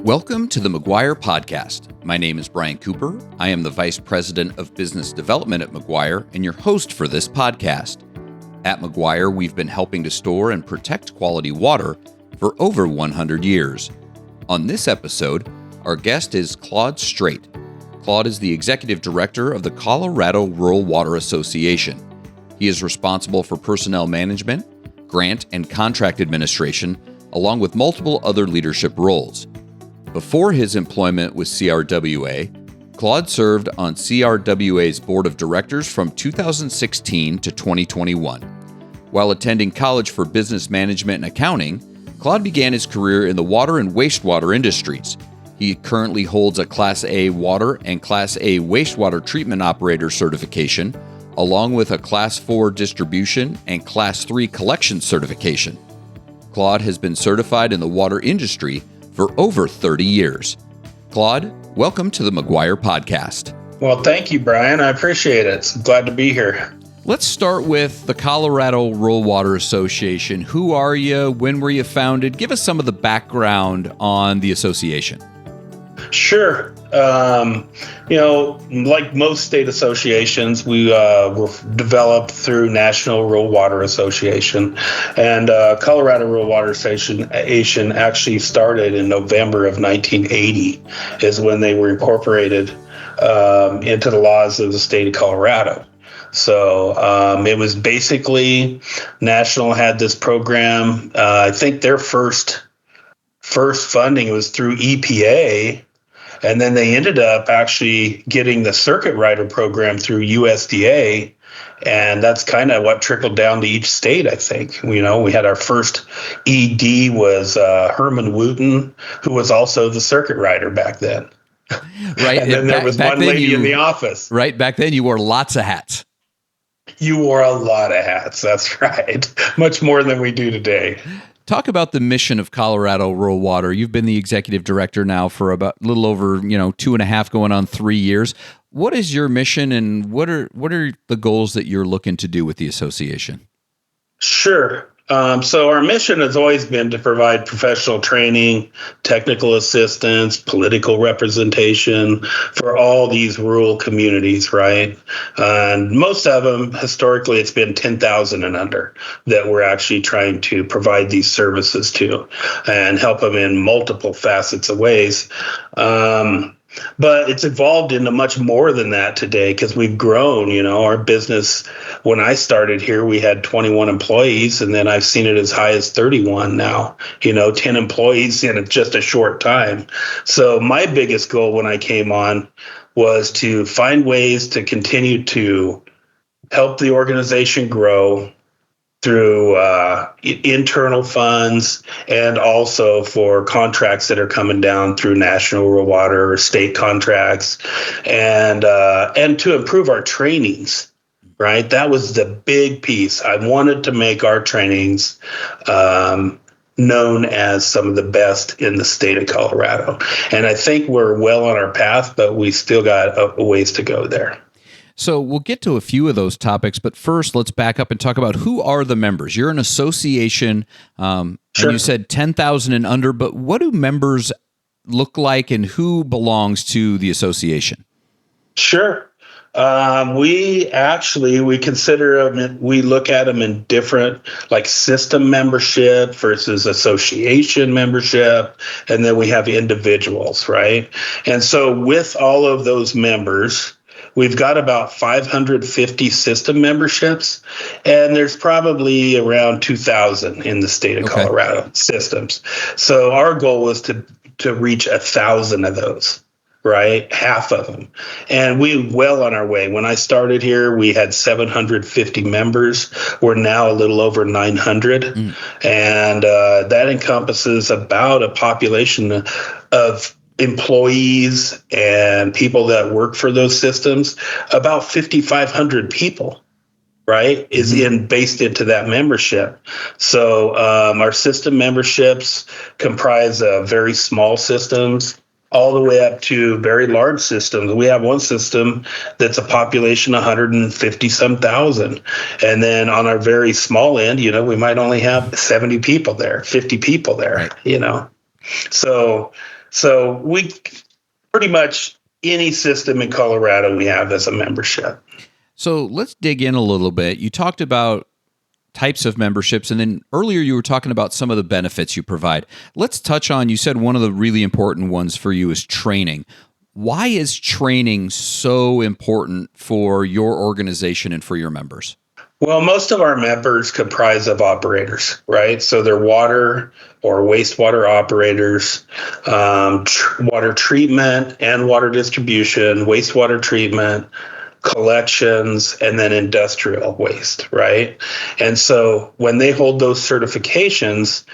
Welcome to the Maguire Podcast. My name is Brian Cooper. I am the Vice President of Business Development at Maguire and your host for this podcast. At Maguire, we've been helping to store and protect quality water for over 100 years. On this episode, our guest is Claude Strait. Claude is the Executive Director of the Colorado Rural Water Association. He is responsible for personnel management, grant and contract administration, along with multiple other leadership roles. Before his employment with CRWA, Claude served on CRWA's board of directors from 2016 to 2021. While attending college for business management and accounting, Claude began his career in the water and wastewater industries. He currently holds a Class A water and Class A wastewater treatment operator certification, along with a Class 4 distribution and Class 3 collection certification. Claude has been certified in the water industry for over 30 years. Claude, welcome to the Maguire Podcast. Well, thank you, Brian. I appreciate it. It's glad to be here. Let's start with the Colorado Rural Water Association. Who are you? When were you founded? Give us some of the background on the association. Sure. Like most state associations, we were developed through National Rural Water Association, and Colorado Rural Water Association actually started in November of 1980 is when they were incorporated into the laws of the state of Colorado. So it was basically National had this program. I think their first funding was through EPA. And then they ended up actually getting the circuit rider program through USDA. And that's kind of what trickled down to each state, I think. We had our first ED was Herman Wooten, who was also the circuit rider back then. Right. And then there was one lady in the office. Right. Back then you wore lots of hats. You wore a lot of hats. That's right. Much more than we do today. Talk about the mission of Colorado Rural Water. You've been the executive director now for about a little over, 2.5 going on 3 years. What is your mission and what are the goals that you're looking to do with the association? Sure. So our mission has always been to provide professional training, technical assistance, political representation for all these rural communities, right? And most of them, historically, it's been 10,000 and under that we're actually trying to provide these services to and help them in multiple facets of ways. But it's evolved into much more than that today because we've grown. Our business, when I started here, we had 21 employees, and then I've seen it as high as 31 now, 10 employees in just a short time. So my biggest goal when I came on was to find ways to continue to help the organization grow through internal funds and also for contracts that are coming down through National Rural Water or state contracts, and to improve our trainings, right? That was the big piece. I wanted to make our trainings known as some of the best in the state of Colorado. And I think we're well on our path, but we still got a ways to go there. So we'll get to a few of those topics, but first let's back up and talk about who are the members. You're an association, Sure. And you said 10,000 and under, but what do members look like and who belongs to the association? Sure. We consider them, we look at them in different, like system membership versus association membership, and then we have individuals, right? And so with all of those members, we've got about 550 system memberships, and there's probably around 2,000 in the state of Colorado systems. So our goal was to reach 1,000 of those, right? Half of them. And we're well on our way. When I started here, we had 750 members. We're now a little over 900. And that encompasses about a population of employees and people that work for those systems, about 5,500 people, right, is based into that membership. So our system memberships comprise of very small systems all the way up to very large systems. We have one system that's a population 150 some thousand. And then on our very small end, we might only have 70 people there, 50 people there, So So we pretty much any system in Colorado we have as a membership. So let's dig in a little bit. You talked about types of memberships, and then earlier you were talking about some of the benefits you provide. Let's touch on, you said one of the really important ones for you is training. Why is training so important for your organization and for your members? Well, most of our members comprise of operators, right? So they're water or wastewater operators, water treatment and water distribution, wastewater treatment, collections, and then industrial waste, right? And so when they hold those certifications,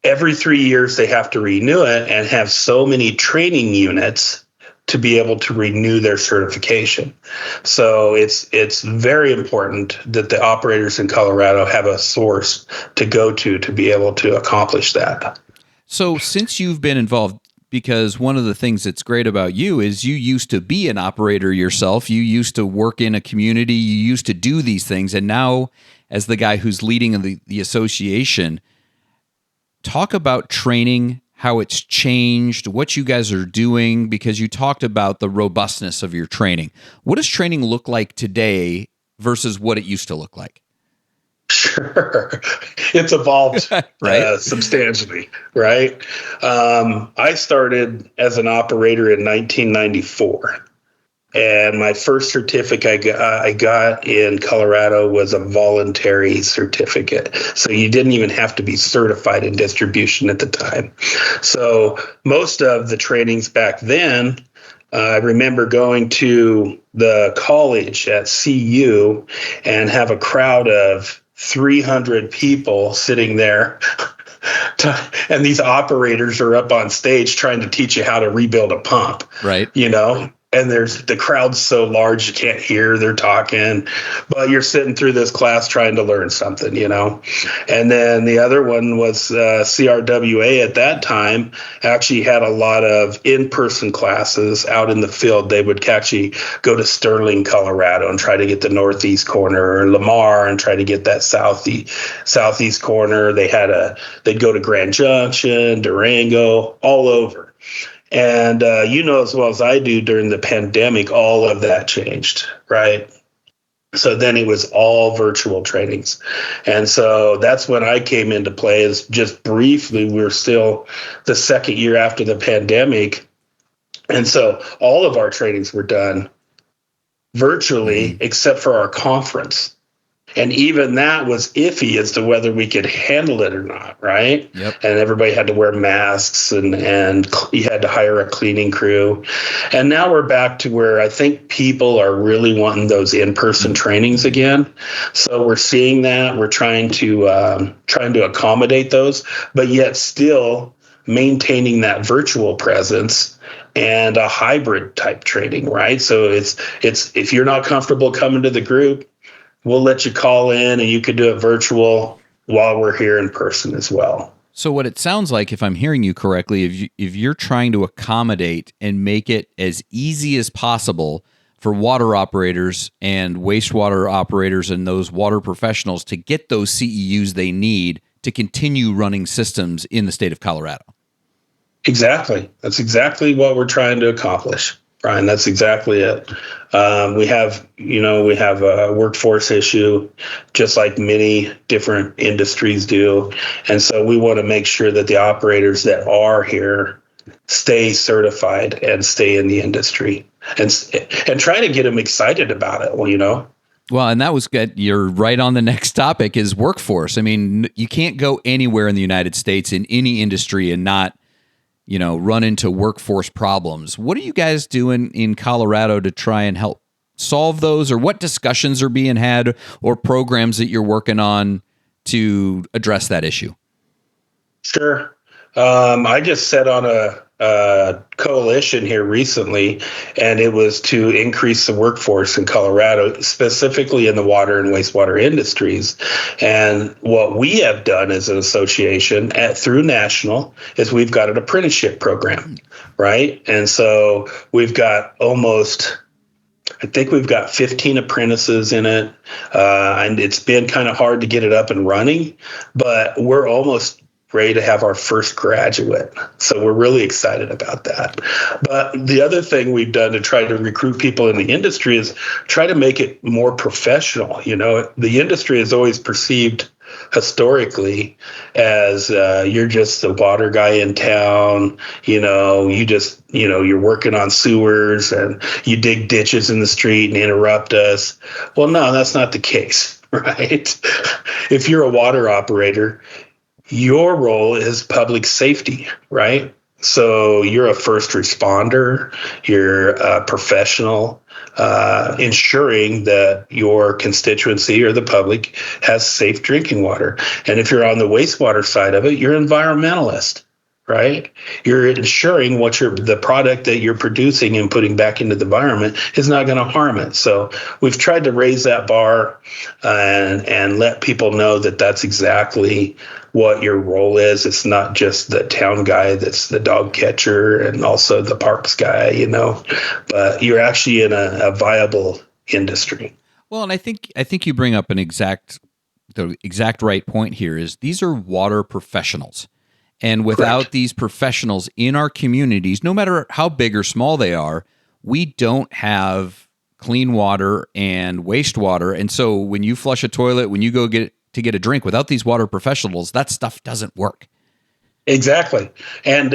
every 3 years they have to renew it and have so many training units to be able to renew their certification. So it's very important that the operators in Colorado have a source to go to be able to accomplish that. So since you've been involved, because one of the things that's great about you is you used to be an operator yourself, you used to work in a community, you used to do these things, and now as the guy who's leading the association, talk about training, how it's changed, what you guys are doing, because you talked about the robustness of your training. What does training look like today versus what it used to look like? Sure. It's evolved right? Substantially, right? I started as an operator in 1994. And my first certificate I got in Colorado was a voluntary certificate. So you didn't even have to be certified in distribution at the time. So most of the trainings back then, I remember going to the college at CU and have a crowd of 300 people sitting there. And these operators are up on stage trying to teach you how to rebuild a pump. Right. You know? And the crowd's so large you can't hear they're talking, but you're sitting through this class trying to learn something, you know. And then the other one was CRWA at that time actually had a lot of in-person classes out in the field. They would actually go to Sterling, Colorado and try to get the northeast corner, or Lamar and try to get that southeast corner. They'd go to Grand Junction, Durango, all over. And you know as well as I do, during the pandemic, all of that changed, right? So then it was all virtual trainings. And so that's when I came into play. Is just briefly, we were still the second year after the pandemic. And so all of our trainings were done virtually, except for our conference. And even that was iffy as to whether we could handle it or not, right? Yep. And everybody had to wear masks and you had to hire a cleaning crew. And now we're back to where I think people are really wanting those in-person trainings again. So we're seeing that. We're trying to accommodate those, but yet still maintaining that virtual presence and a hybrid type training, right? So it's if you're not comfortable coming to the group, we'll let you call in and you could do it virtual while we're here in person as well. So what it sounds like, if I'm hearing you correctly, if you're trying to accommodate and make it as easy as possible for water operators and wastewater operators and those water professionals to get those CEUs they need to continue running systems in the state of Colorado. Exactly. That's exactly what we're trying to accomplish, Brian. That's exactly it. We have a workforce issue, just like many different industries do. And so we want to make sure that the operators that are here stay certified and stay in the industry and try to get them excited about it. Well, you know. Well, and that was good. You're right on the next topic is workforce. I mean, you can't go anywhere in the United States in any industry and not run into workforce problems. What are you guys doing in Colorado to try and help solve those, or what discussions are being had or programs that you're working on to address that issue? Sure. I just sat on a coalition here recently, and it was to increase the workforce in Colorado, specifically in the water and wastewater industries. And what we have done as an association through National is we've got an apprenticeship program, right? And so we've got I think we've got 15 apprentices in it, and it's been kind of hard to get it up and running, but we're almost ready to have our first graduate. So we're really excited about that. But the other thing we've done to try to recruit people in the industry is try to make it more professional. The industry is always perceived historically as you're just the water guy in town, you're working on sewers and you dig ditches in the street and interrupt us. Well, no, that's not the case, right? If you're a water operator, your role is public safety, right? So you're a first responder, you're a professional, ensuring that your constituency or the public has safe drinking water. And if you're on the wastewater side of it, you're an environmentalist, right? You're ensuring the product that you're producing and putting back into the environment is not going to harm it. So we've tried to raise that bar and let people know that that's exactly what your role is. It's not just the town guy that's the dog catcher and also the parks guy, but you're actually in a viable industry. Well, and I think you bring up the exact right point here is these are water professionals. And without Correct. These professionals in our communities, no matter how big or small they are, we don't have clean water and wastewater. And so when you flush a toilet, when you go get a drink, without these water professionals, that stuff doesn't work. Exactly. And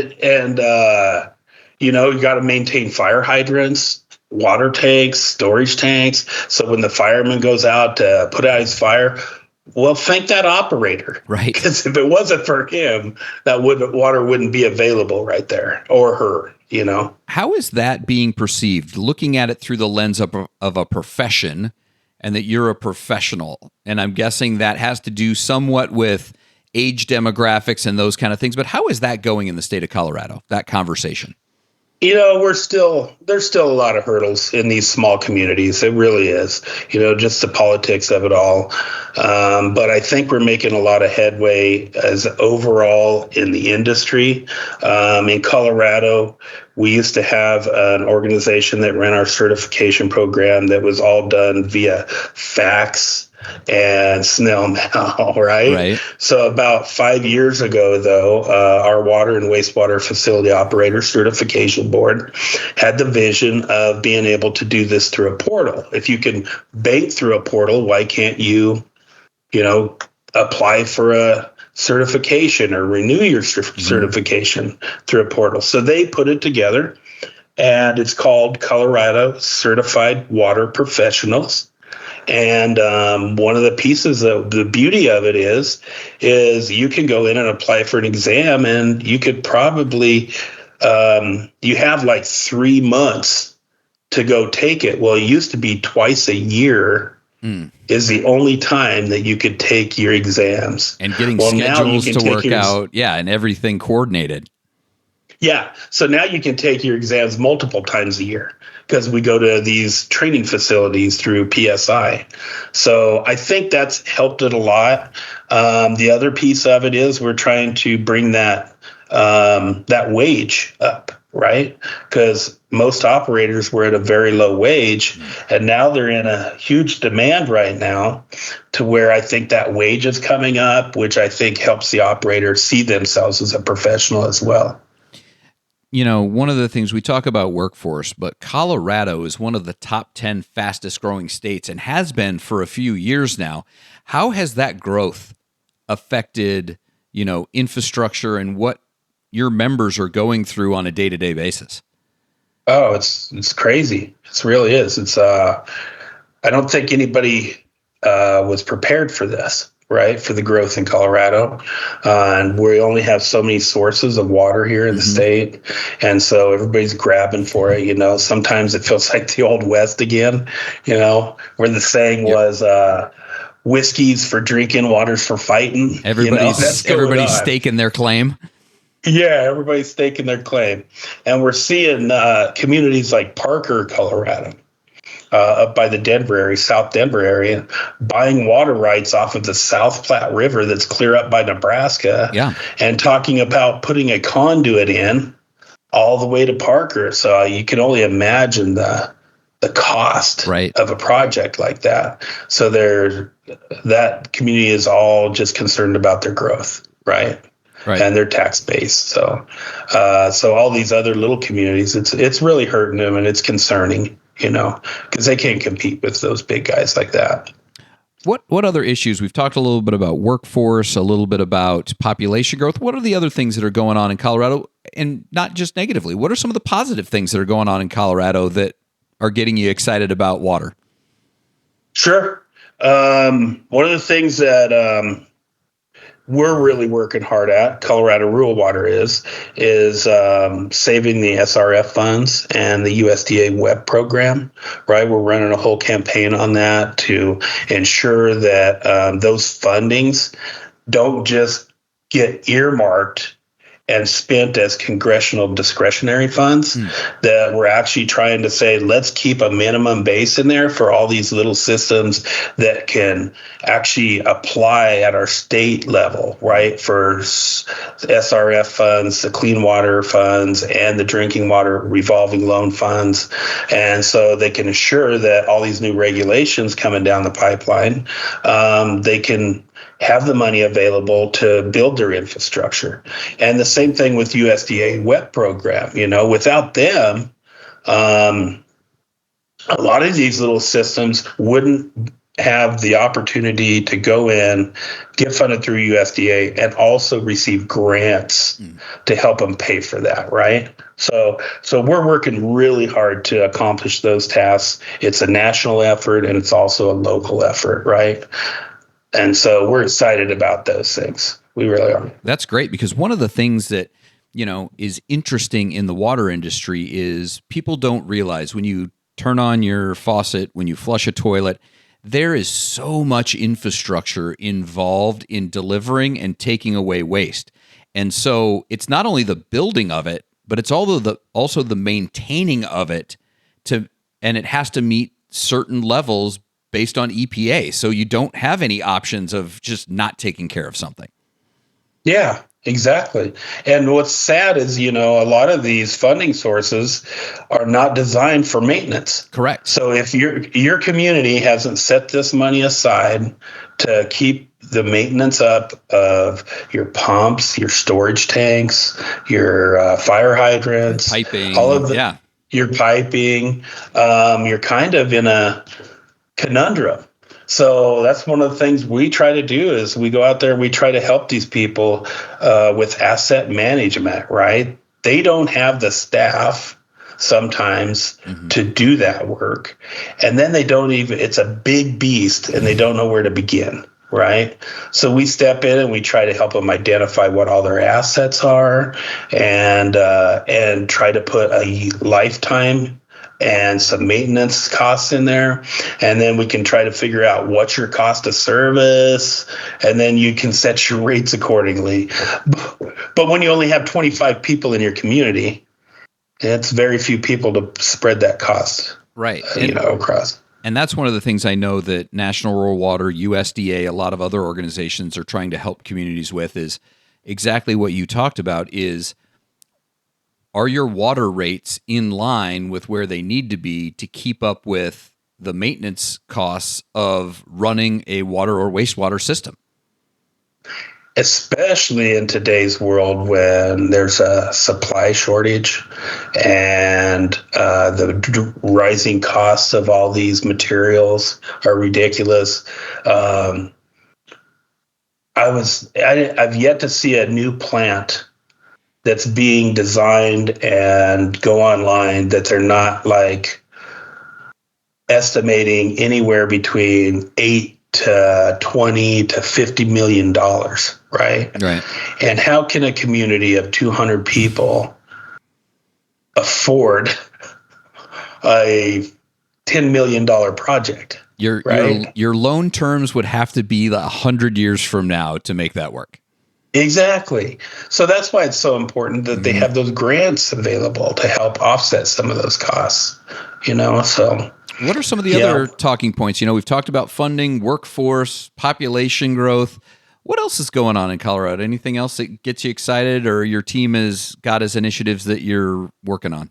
you got to maintain fire hydrants, water tanks, storage tanks. So when the fireman goes out to put out his fire, well, thank that operator. Right. Because if it wasn't for him, water wouldn't be available right there, or her, How is that being perceived? Looking at it through the lens of a profession, and that you're a professional. And I'm guessing that has to do somewhat with age demographics and those kind of things. But how is that going in the state of Colorado, that conversation? There's still a lot of hurdles in these small communities. It really is, just the politics of it all. But I think we're making a lot of headway as overall in the industry. In Colorado, we used to have an organization that ran our certification program that was all done via fax and snail mail, right? So about 5 years ago, though, our water and wastewater facility operator certification board had the vision of being able to do this through a portal. If you can bank through a portal, why can't you, apply for a certification or renew your certification through a portal? So they put it together, and it's called Colorado Certified Water Professionals. And one of the pieces of the beauty of it is you can go in and apply for an exam, and you could probably you have like 3 months to go take it. Well, it used to be twice a year is the only time that you could take your exams. And getting schedules to work out, and everything coordinated. Yeah. So now you can take your exams multiple times a year because we go to these training facilities through PSI. So I think that's helped it a lot. The other piece of it is we're trying to bring that wage up, right? Because most operators were at a very low wage, and now they're in a huge demand right now to where I think that wage is coming up, which I think helps the operator see themselves as a professional as well. One of the things we talk about workforce, but Colorado is one of the top 10 fastest growing states and has been for a few years now. How has that growth affected, infrastructure and what your members are going through on a day-to-day basis? Oh, it's crazy. It really is. It's I don't think anybody was prepared for this, right? For the growth in Colorado. And we only have so many sources of water here in the state. And so everybody's grabbing for it. Sometimes it feels like the old West again, where the saying was, whiskey's for drinking, water's for fighting. Everybody's staking their claim. Yeah, everybody's staking their claim. And we're seeing communities like Parker, Colorado, up by the Denver area, South Denver area, buying water rights off of the South Platte River that's clear up by Nebraska, and talking about putting a conduit in all the way to Parker. So you can only imagine the cost of a project like that. So that community is all just concerned about their growth, right? right. and their tax base. So all these other little communities, it's really hurting them, and it's concerning, because they can't compete with those big guys like that. What other issues? We've talked a little bit about workforce, a little bit about population growth. What are the other things that are going on in Colorado, and not just negatively? What are some of the positive things that are going on in Colorado that are getting you excited about water? Sure. One of the things that we're really working hard at, Colorado Rural Water is saving the SRF funds and the USDA WEP program, right? We're running a whole campaign on that to ensure that those fundings don't just get earmarked and spent as congressional discretionary funds, that we're actually trying to say, let's keep a minimum base in there for all these little systems that can actually apply at our state level, right? For SRF funds, the clean water funds, and the drinking water revolving loan funds. And so they can ensure that all these new regulations coming down the pipeline, they can have the money available to build their infrastructure. And the same thing with USDA WEP program. Without them, a lot of these little systems wouldn't have the opportunity to go in, get funded through USDA, and also receive grants to help them pay for that, right? So we're working really hard to accomplish those tasks. It's a national effort, and it's also a local effort, right? And so we're excited about those things. We really are. That's great, because one of the things that, is interesting in the water industry is people don't realize when you turn on your faucet, when you flush a toilet, there is so much infrastructure involved in delivering and taking away waste. And so it's not only the building of it, but it's also the maintaining of it, and it has to meet certain levels based on EPA. So you don't have any options of just not taking care of something. Yeah, exactly. And what's sad is, a lot of these funding sources are not designed for maintenance. Correct. So if your community hasn't set this money aside to keep the maintenance up of your pumps, your storage tanks, your fire hydrants, piping, all of your piping, you're kind of in a conundrum. So that's one of the things we try to do is we go out there and we try to help these people with asset management, right? They don't have the staff sometimes to do that work. And then it's a big beast and they don't know where to begin, right? So we step in and we try to help them identify what all their assets are and try to put a lifetime and some maintenance costs in there. And then we can try to figure out what's your cost of service. And then you can set your rates accordingly. But when you only have 25 people in your community, it's very few people to spread that cost, right? Across. And that's one of the things I know that National Rural Water, USDA, a lot of other organizations are trying to help communities with is exactly what you talked about is, are your water rates in line with where they need to be to keep up with the maintenance costs of running a water or wastewater system? Especially in today's world when there's a supply shortage and the rising costs of all these materials are ridiculous. I've yet to see a new plant that's being designed and go online that they're not like estimating anywhere between $8 to $20 to $50 million, right? Right. And how can a community of 200 people afford a $10 million project? Your loan terms would have to be 100 years from now to make that work. Exactly. So that's why it's so important that they have those grants available to help offset some of those costs, so. What are some of the other talking points? We've talked about funding, workforce, population growth. What else is going on in Colorado? Anything else that gets you excited or your team has got as initiatives that you're working on?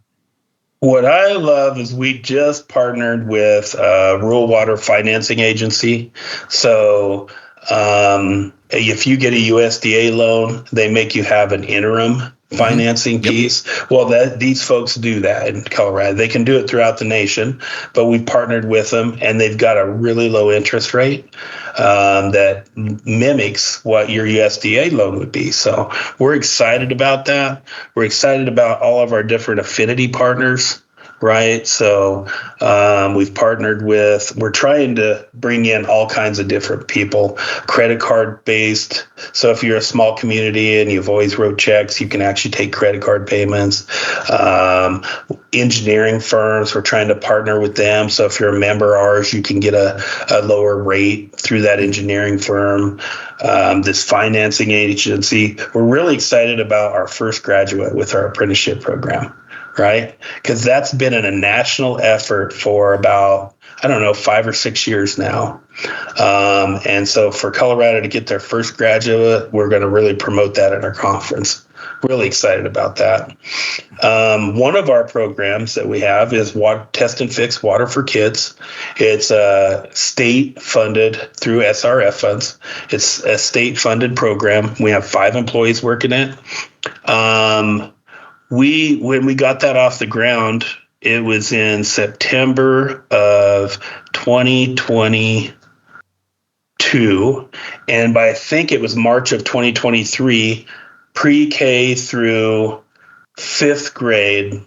What I love is we just partnered with a rural water financing agency. So If you get a USDA loan, they make you have an interim financing piece. Well, these folks do that in Colorado. They can do it throughout the nation, but we've partnered with them, and they've got a really low interest rate that mimics what your USDA loan would be. So we're excited about that. We're excited about all of our different affinity partners. Right. So we've partnered with, we're trying to bring in all kinds of different people, credit card based. So if you're a small community and you've always wrote checks, you can actually take credit card payments. Engineering firms, we're trying to partner with them. So if you're a member of ours, you can get a lower rate through that engineering firm. This financing agency, we're really excited about our first graduate with our apprenticeship program. Right? Because that's been a national effort for about, 5 or 6 years now. And so for Colorado to get their first graduate, we're going to really promote that at our conference. Really excited about that. One of our programs that we have is Test and Fix Water for Kids. It's state funded through SRF funds. It's a state funded program. We have 5 employees working it. When we got that off the ground, it was in September of 2022. And by I think it was March of 2023, pre-K through 5th grade,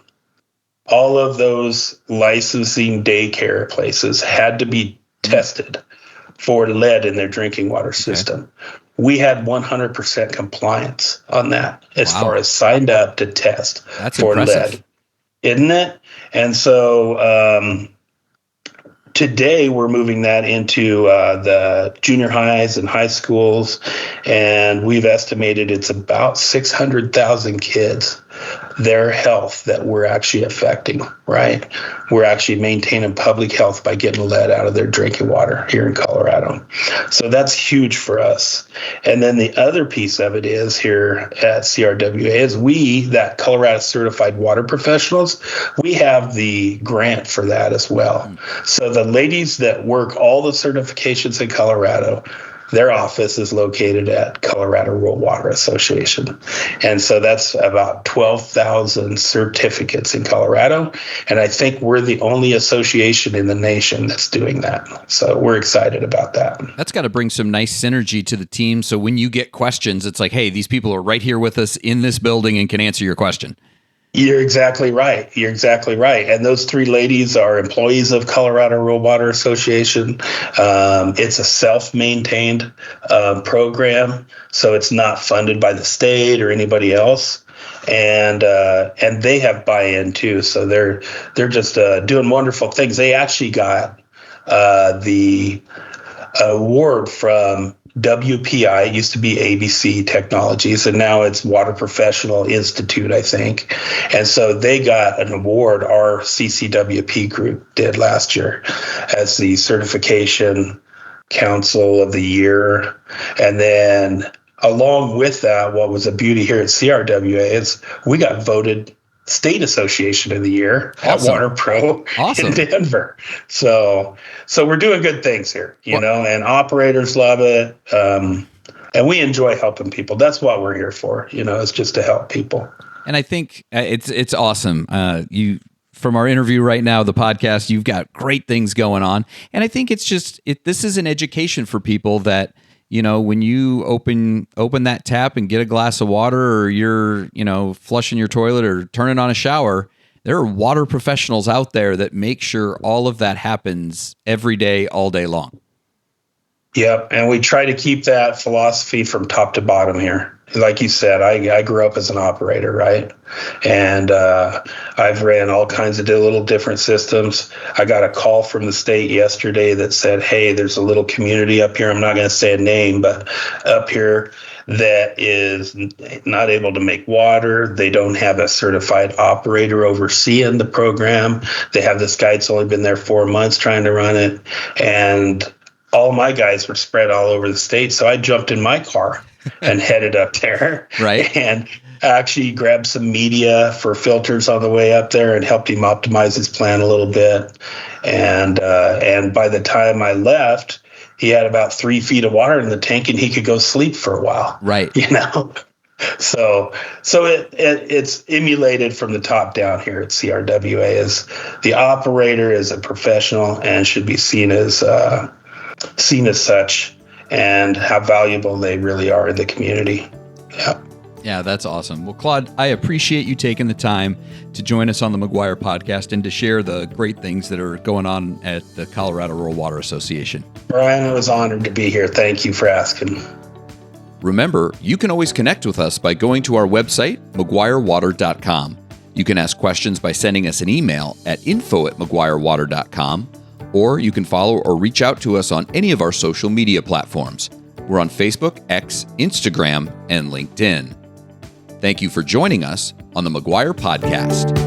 all of those licensing daycare places had to be tested for lead in their drinking water system. Okay. We had 100% compliance on that as far as signed up to test for lead, isn't it? And so today we're moving that into the junior highs and high schools, and we've estimated it's about 600,000 kids, their health that we're actually affecting, right? We're actually maintaining public health by getting lead out of their drinking water here in Colorado. So that's huge for us. And then the other piece of it is here at CRWA is that Colorado Certified Water Professionals, we have the grant for that as well. So the ladies that work all the certifications in Colorado, their office is located at Colorado Rural Water Association. And so that's about 12,000 certificates in Colorado. And I think we're the only association in the nation that's doing that. So we're excited about that. That's got to bring some nice synergy to the team. So when you get questions, it's like, hey, these people are right here with us in this building and can answer your question. You're exactly right. And those 3 ladies are employees of Colorado Rural Water Association. It's a self-maintained program, so it's not funded by the state or anybody else. And they have buy-in too, so they're just doing wonderful things. They actually got the award from WPI. It used to be ABC Technologies, and now it's Water Professional Institute, I think. And so they got an award, our CCWP group did last year, as the Certification Council of the Year. And then along with that, what was a beauty here at CRWA is we got voted State Association of the Year at Water Pro in Denver. So we're doing good things here, you know, and operators love it. And we enjoy helping people. That's what we're here for, you know, it's just to help people. And I think it's awesome. From our interview right now, the podcast, you've got great things going on. And I think it's just, this is an education for people that, you know, when you open that tap and get a glass of water, or you're, you know, flushing your toilet or turning on a shower, there are water professionals out there that make sure all of that happens every day, all day long. Yep. And we try to keep that philosophy from top to bottom here. Like you said, I grew up as an operator, right? And I've ran all kinds of little different systems. I got a call from the state yesterday that said, hey, there's a little community up here. I'm not going to say a name, but up here that is not able to make water. They don't have a certified operator overseeing the program. They have this guy that's only been there 4 months trying to run it. And all my guys were spread all over the state. So I jumped in my car and headed up there. Right. And actually grabbed some media for filters on the way up there and helped him optimize his plan a little bit. And by the time I left, he had about 3 feet of water in the tank and he could go sleep for a while. Right. So it's emulated from the top down here at CRWA. As the operator is a professional and should be seen as such, and how valuable they really are in the community. Yeah, that's awesome. Well, Claude, I appreciate you taking the time to join us on the Maguire Podcast and to share the great things that are going on at the Colorado Rural Water Association. Brian, I was honored to be here. Thank you for asking. Remember, you can always connect with us by going to our website, maguirewater.com. You can ask questions by sending us an email at info@maguirewater.com, or you can follow or reach out to us on any of our social media platforms. We're on Facebook, X, Instagram, and LinkedIn. Thank you for joining us on the Maguire Podcast.